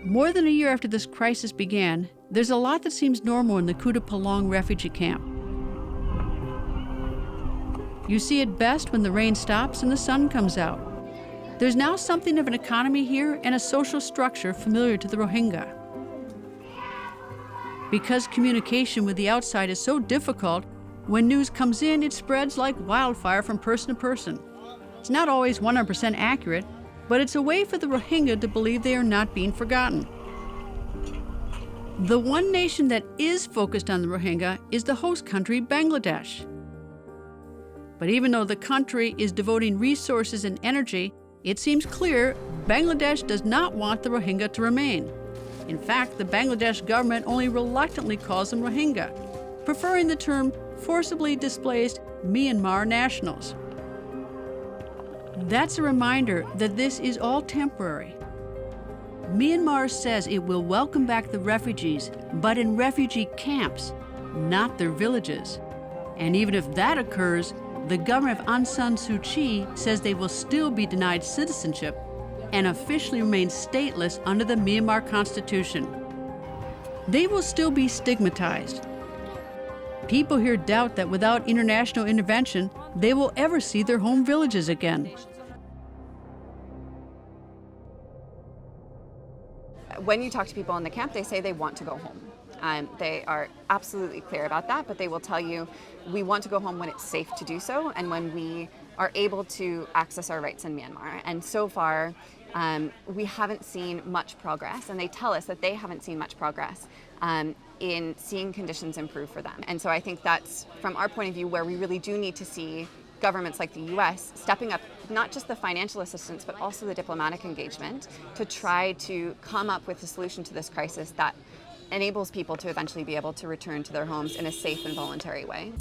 More than a year after this crisis began, there's a lot that seems normal in the Kutupalong refugee camp. You see it best when the rain stops and the sun comes out. There's now something of an economy here and a social structure familiar to the Rohingya. Because communication with the outside is so difficult, when news comes in, it spreads like wildfire from person to person. It's not always 100% accurate, but it's a way for the Rohingya to believe they are not being forgotten. The one nation that is focused on the Rohingya is the host country, Bangladesh. But even though the country is devoting resources and energy, it seems clear Bangladesh does not want the Rohingya to remain. In fact, the Bangladesh government only reluctantly calls them Rohingya, preferring the term forcibly displaced Myanmar nationals. That's a reminder that this is all temporary. Myanmar says it will welcome back the refugees, but in refugee camps, not their villages. And even if that occurs, the government of Aung San Suu Kyi says they will still be denied citizenship and officially remain stateless under the Myanmar Constitution. They will still be stigmatized. People here doubt that without international intervention, they will ever see their home villages again. When you talk to people in the camp, they say they want to go home. They are absolutely clear about that, but they will tell you, we want to go home when it's safe to do so and when we are able to access our rights in Myanmar. And so far, we haven't seen much progress, and they tell us that they haven't seen much progress in seeing conditions improve for them. And so I think that's, from our point of view, where we really do need to see governments like the US stepping up not just the financial assistance, but also the diplomatic engagement to try to come up with a solution to this crisis that enables people to eventually be able to return to their homes in a safe and voluntary way.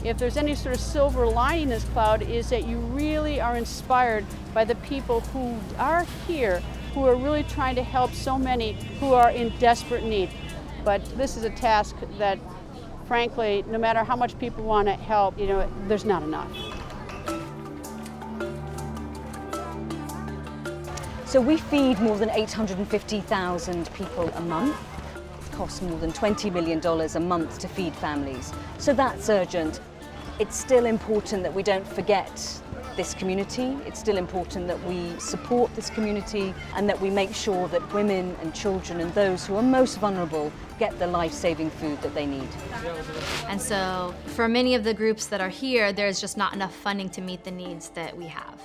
If there's any sort of silver lining in this cloud, is that you really are inspired by the people who are here, who are really trying to help so many who are in desperate need. But this is a task that, frankly, no matter how much people want to help, there's not enough. So we feed more than 850,000 people a month. It costs more than $20 million a month to feed families. So that's urgent. It's still important that we don't forget this community. It's still important that we support this community and that we make sure that women and children and those who are most vulnerable get the life-saving food that they need. And so for many of the groups that are here, there's just not enough funding to meet the needs that we have.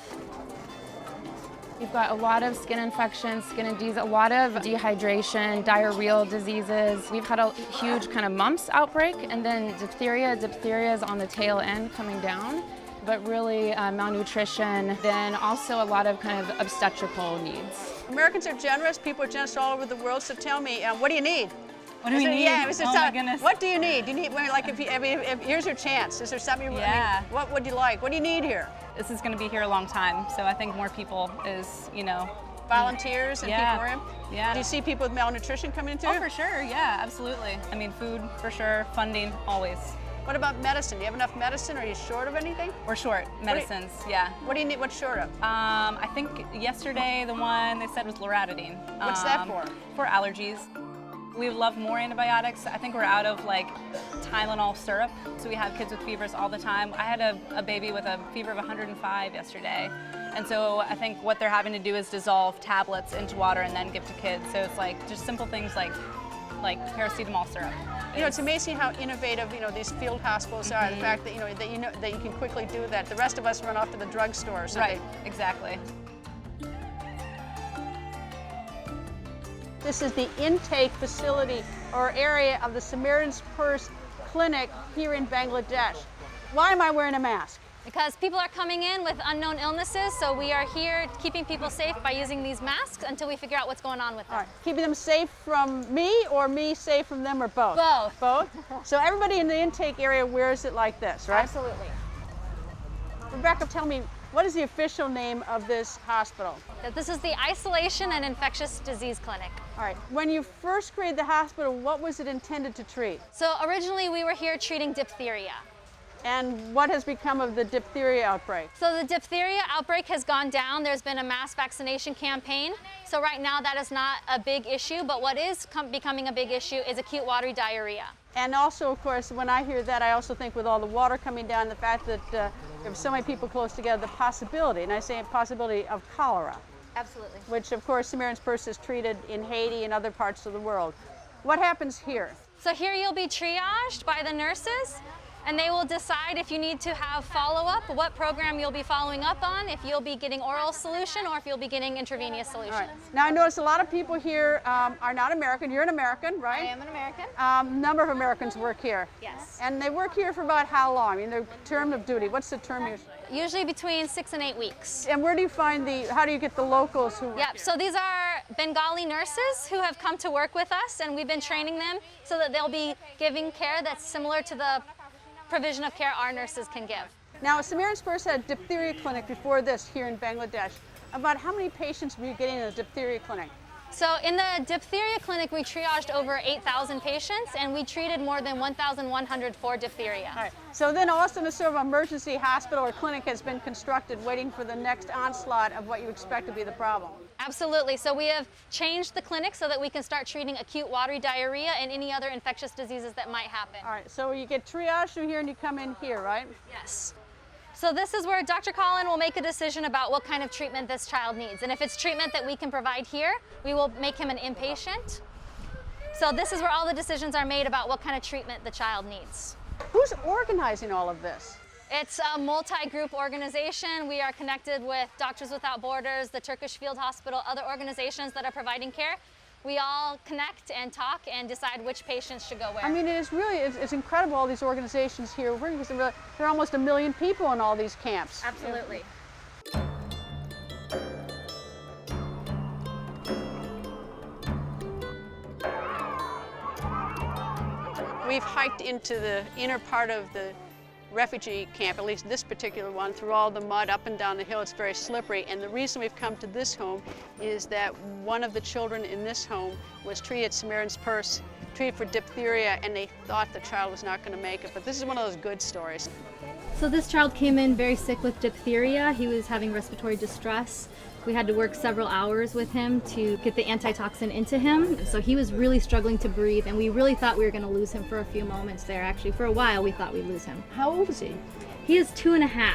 We've got a lot of skin infections, skin and disease, a lot of dehydration, diarrheal diseases. We've had a huge kind of mumps outbreak, and then diphtheria. Diphtheria is on the tail end coming down, but really malnutrition, then also a lot of kind of obstetrical needs. Americans are generous, people are generous all over the world, so tell me, what do you need? What do we need? Yeah, oh my goodness. What do you need? Do you need, like, if here's your chance. Is there something what would you like? What do you need here? This is going to be here a long time, so I think more people is, volunteers and people are in? Yeah. Do you see people with malnutrition coming in too? Oh, for sure, yeah, absolutely. I mean, food, for sure, funding, always. What about medicine? Do you have enough medicine? Are you short of anything? We're short, medicines, yeah. What do you need, what's short of? I think yesterday the one they said was loratadine. What's that for? For allergies. We would love more antibiotics. I think we're out of Tylenol syrup, so we have kids with fevers all the time. I had a baby with a fever of 105 yesterday, and so I think what they're having to do is dissolve tablets into water and then give to kids. So it's just simple things like paracetamol syrup. It's amazing how innovative these field hospitals are. The fact that that you can quickly do that. The rest of us run off to the drugstore. So right, exactly. This is the intake facility or area of the Samaritan's Purse Clinic here in Bangladesh. Why am I wearing a mask? Because people are coming in with unknown illnesses, so we are here keeping people safe by using these masks until we figure out what's going on with them. All right. Keeping them safe from me or me safe from them, or both? Both. Both? So everybody in the intake area wears it like this, right? Absolutely. Rebecca, tell me, what is the official name of this hospital? This is the Isolation and Infectious Disease Clinic. All right. When you first created the hospital, what was it intended to treat? So originally we were here treating diphtheria. And what has become of the diphtheria outbreak? So the diphtheria outbreak has gone down. There's been a mass vaccination campaign. So right now that is not a big issue, but what is becoming a big issue is acute watery diarrhea. And also, of course, when I hear that, I also think with all the water coming down, the fact that there's so many people close together, the possibility, and I say a possibility of cholera. Absolutely. Which, of course, Samaritan's Purse is treated in Haiti and other parts of the world. What happens here? So here you'll be triaged by the nurses, and they will decide if you need to have follow-up, what program you'll be following up on, if you'll be getting oral solution or if you'll be getting intravenous solution. All right. Now I notice a lot of people here are not American. You're an American, right? I am an American. Number of Americans work here. Yes. And they work here for about how long? I mean, their term of duty, what's the term usually? Usually between 6 and 8 weeks. And where do you find how do you get the locals who work Yep, here? so these are Bengali nurses who have come to work with us, and we've been training them so that they'll be giving care that's similar to the provision of care our nurses can give. Now, Samaritan's Purse had a diphtheria clinic before this here in Bangladesh. About how many patients were you getting in the diphtheria clinic? So in the diphtheria clinic, we triaged over 8,000 patients, and we treated more than 1,100 for diphtheria. All right. So then also a sort of emergency hospital or clinic has been constructed waiting for the next onslaught of what you expect to be the problem. Absolutely. So we have changed the clinic so that we can start treating acute watery diarrhea and any other infectious diseases that might happen. All right. So you get triaged through here and you come in here, right? Yes. So this is where Dr. Collin will make a decision about what kind of treatment this child needs. And if it's treatment that we can provide here, we will make him an inpatient. So this is where all the decisions are made about what kind of treatment the child needs. Who's organizing all of this? It's a multi-group organization. We are connected with Doctors Without Borders, the Turkish Field Hospital, other organizations that are providing care. We all connect and talk and decide which patients should go where. I mean, it is really, it's incredible all these organizations here working, because there are almost 1 million people in all these camps. Absolutely. We've hiked into the inner part of the refugee camp, at least this particular one, through all the mud up and down the hill. It's very slippery, and the reason we've come to this home is that one of the children in this home was treated at Samaritan's Purse, treated for diphtheria, and they thought the child was not going to make it. But this is one of those good stories. So this child came in very sick with diphtheria. He was having respiratory distress. We had to work several hours with him to get the antitoxin into him. So he was really struggling to breathe, and we really thought we were going to lose him for a few moments there. Actually, for a while, we thought we'd lose him. How old is he? He is 2.5.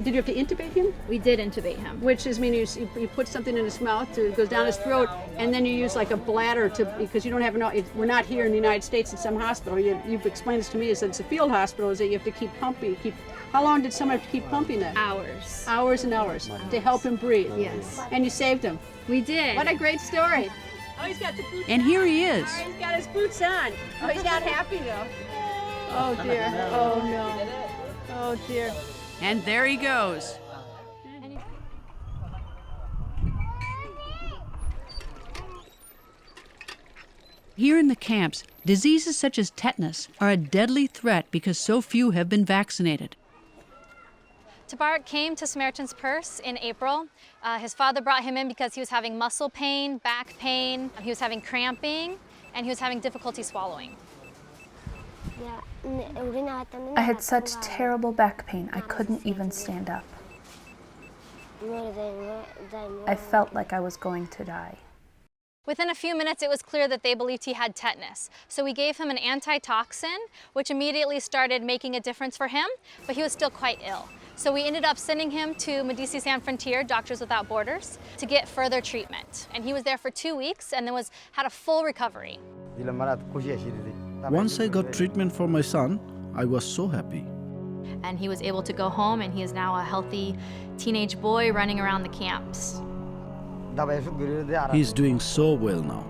Did you have to intubate him? We did intubate him. Which is, you put something in his mouth, it goes down his throat, and then you use like a bladder because you don't have enough. We're not here in the United States in some hospital. You've explained this to me, is that it's a field hospital, is that you have to keep pumping. How long did someone have to keep pumping it? Hours. Hours and hours to help him breathe. Yes. And you saved him. We did. What a great story. Oh, he's got the boots And on. here he is. Oh, he's got his boots on. Oh, he's not happy though. Oh dear. Oh no. Oh dear. And there he goes. Here in the camps, diseases such as tetanus are a deadly threat because so few have been vaccinated. Tabarak came to Samaritan's Purse in April. His father brought him in because he was having muscle pain, back pain, he was having cramping, and he was having difficulty swallowing. I had such terrible back pain, I couldn't even stand up. I felt like I was going to die. Within a few minutes, it was clear that they believed he had tetanus. So we gave him an antitoxin, which immediately started making a difference for him, but he was still quite ill. So we ended up sending him to Medici Sans Frontier, Doctors Without Borders, to get further treatment. And he was there for 2 weeks and then had a full recovery. Once I got treatment for my son, I was so happy. And he was able to go home, and he is now a healthy teenage boy running around the camps. He's doing so well now.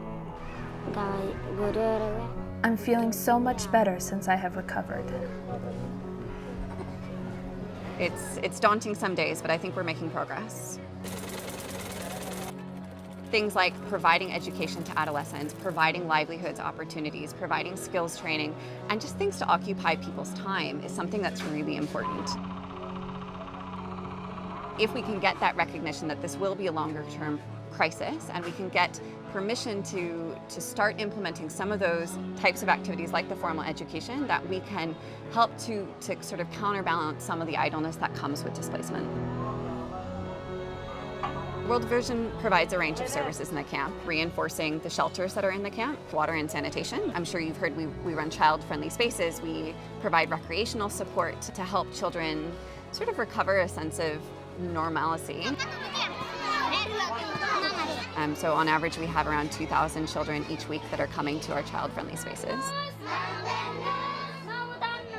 I'm feeling so much better since I have recovered. It's daunting some days, but I think we're making progress. Things like providing education to adolescents, providing livelihoods opportunities, providing skills training, and just things to occupy people's time is something that's really important. If we can get that recognition that this will be a longer-term crisis and we can get permission to start implementing some of those types of activities like the formal education, that we can help to sort of counterbalance some of the idleness that comes with displacement. World Vision provides a range of services in the camp, reinforcing the shelters that are in the camp, water and sanitation. I'm sure you've heard we run child-friendly spaces. We provide recreational support to help children sort of recover a sense of normalcy. So on average, we have around 2,000 children each week that are coming to our child-friendly spaces.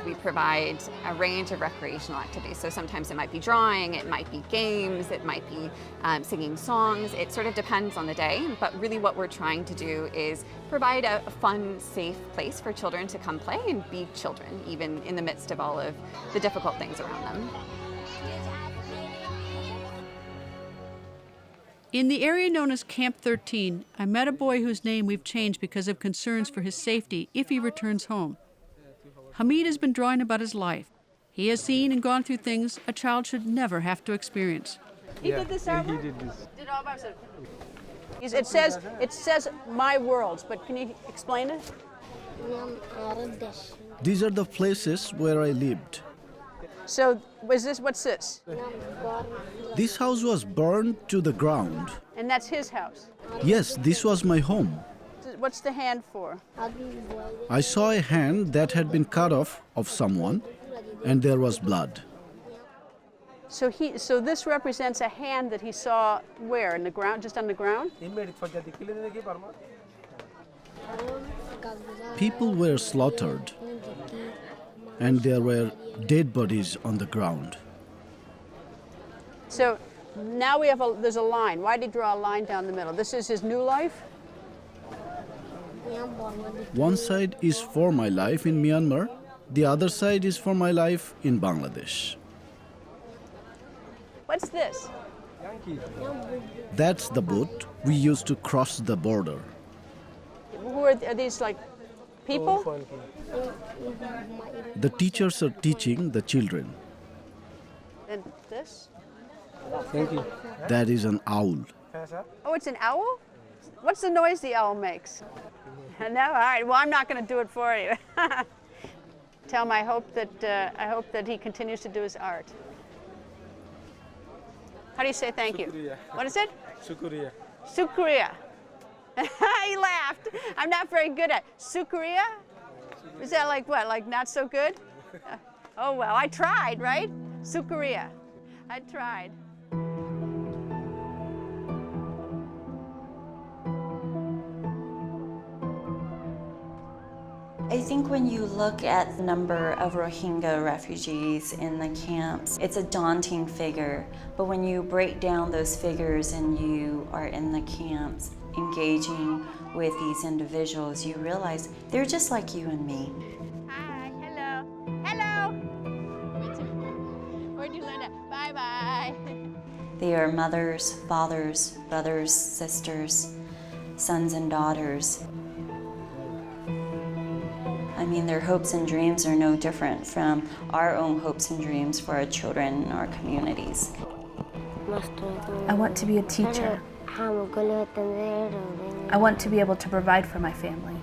We provide a range of recreational activities. So sometimes it might be drawing, it might be games, it might be singing songs. It sort of depends on the day, but really what we're trying to do is provide a fun, safe place for children to come play and be children, even in the midst of all of the difficult things around them. In the area known as Camp 13, I met a boy whose name we've changed because of concerns for his safety if he returns home. Hamid has been drawing about his life. He has seen and gone through things a child should never have to experience. He did this artwork? He did this. Did all by himself. It says my worlds, but can you explain it? These are the places where I lived. So what's this? This house was burned to the ground. And that's his house. Yes, this was my home. What's the hand for? I saw a hand that had been cut off of someone, and there was blood. So this represents a hand that he saw where? In the ground, just on the ground? People were slaughtered, and there were dead bodies on the ground. So now there's a line. Why did he draw a line down the middle? This is his new life? One side is for my life in Myanmar, the other side is for my life in Bangladesh. What's this? That's the boat we used to cross the border. Who are these, like, people? The teachers are teaching the children. And this? Thank you. That is an owl. Oh, it's an owl? What's the noise the owl makes? No? All right, well, I'm not going to do it for you. Tell him I hope that he continues to do his art. How do you say thank you? Shukriya. What is it? Shukriya. Shukriya. He laughed. I'm not very good at Shukriya. Is that like what? Like not so good? Oh, well, I tried, right? Shukriya. I tried. I think when you look at the number of Rohingya refugees in the camps, it's a daunting figure. But when you break down those figures and you are in the camps engaging with these individuals, you realize they're just like you and me. Hi, hello, hello. Where'd you learn that? Bye-bye. They are mothers, fathers, brothers, sisters, sons and daughters. I mean, their hopes and dreams are no different from our own hopes and dreams for our children and our communities. I want to be a teacher. I want to be able to provide for my family.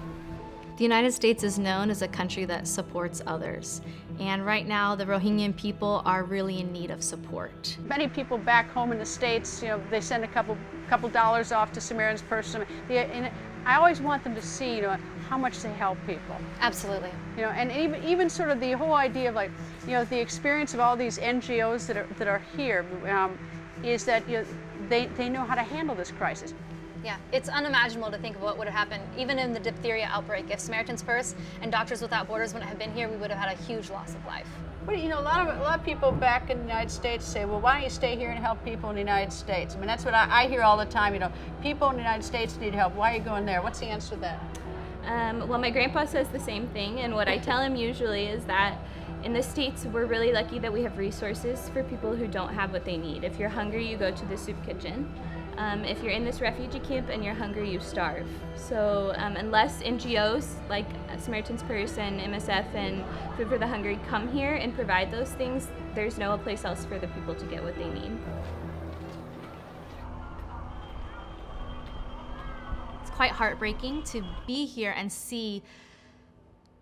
The United States is known as a country that supports others. And right now, the Rohingya people are really in need of support. Many people back home in the States, they send a couple dollars off to Samaritan's Purse. And I always want them to see, how much they help people. Absolutely. And even sort of the whole idea of the experience of all these NGOs that are here is that they know how to handle this crisis. Yeah, it's unimaginable to think of what would have happened even in the diphtheria outbreak. If Samaritan's Purse and Doctors Without Borders wouldn't have been here, we would have had a huge loss of life. But a lot of people back in the United States say, well, why don't you stay here and help people in the United States? I mean, that's what I hear all the time. People in the United States need help. Why are you going there? What's the answer to that? Well, my grandpa says the same thing, and what I tell him usually is that in the States, we're really lucky that we have resources for people who don't have what they need. If you're hungry, you go to the soup kitchen. If you're in this refugee camp and you're hungry, you starve. So unless NGOs like Samaritan's Purse and MSF and Food for the Hungry come here and provide those things, there's no place else for the people to get what they need. quite heartbreaking to be here and see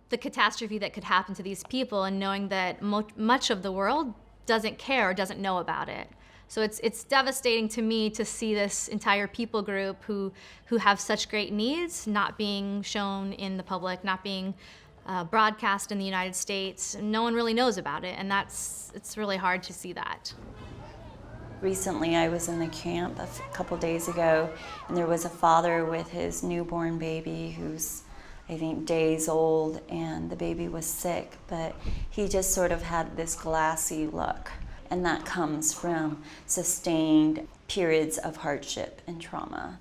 the catastrophe that could happen to these people, and knowing that much of the world doesn't care or doesn't know about it. So it's devastating to me to see this entire people group who have such great needs not being shown in the public, not being broadcast in the United States. No one really knows about it, and it's really hard to see that. Recently, I was in the camp a couple days ago, and there was a father with his newborn baby who's, I think, days old, and the baby was sick, but he just sort of had this glassy look, and that comes from sustained periods of hardship and trauma.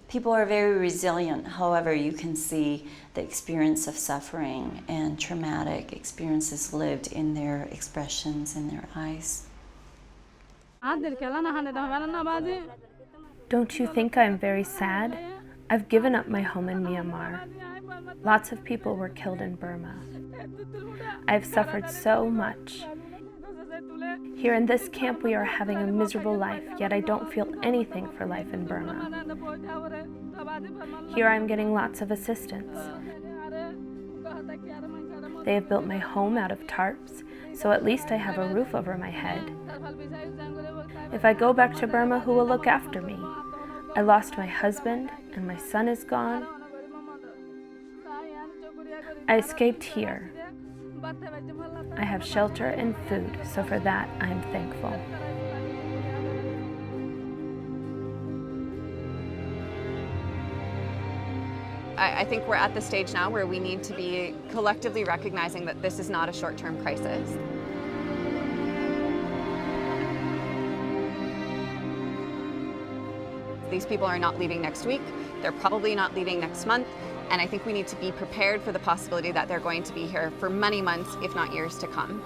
People are very resilient, however, you can see the experience of suffering and traumatic experiences lived in their expressions in their eyes. Don't you think I'm very sad? I've given up my home in Myanmar. Lots of people were killed in Burma. I've suffered so much. Here in this camp we are having a miserable life, yet I don't feel anything for life in Burma. Here I'm getting lots of assistance. They have built my home out of tarps, so at least I have a roof over my head. If I go back to Burma, who will look after me? I lost my husband, and my son is gone. I escaped here. I have shelter and food, so for that I am thankful. I think we're at the stage now where we need to be collectively recognizing that this is not a short-term crisis. These people are not leaving next week. They're probably not leaving next month. And I think we need to be prepared for the possibility that they're going to be here for many months, if not years to come.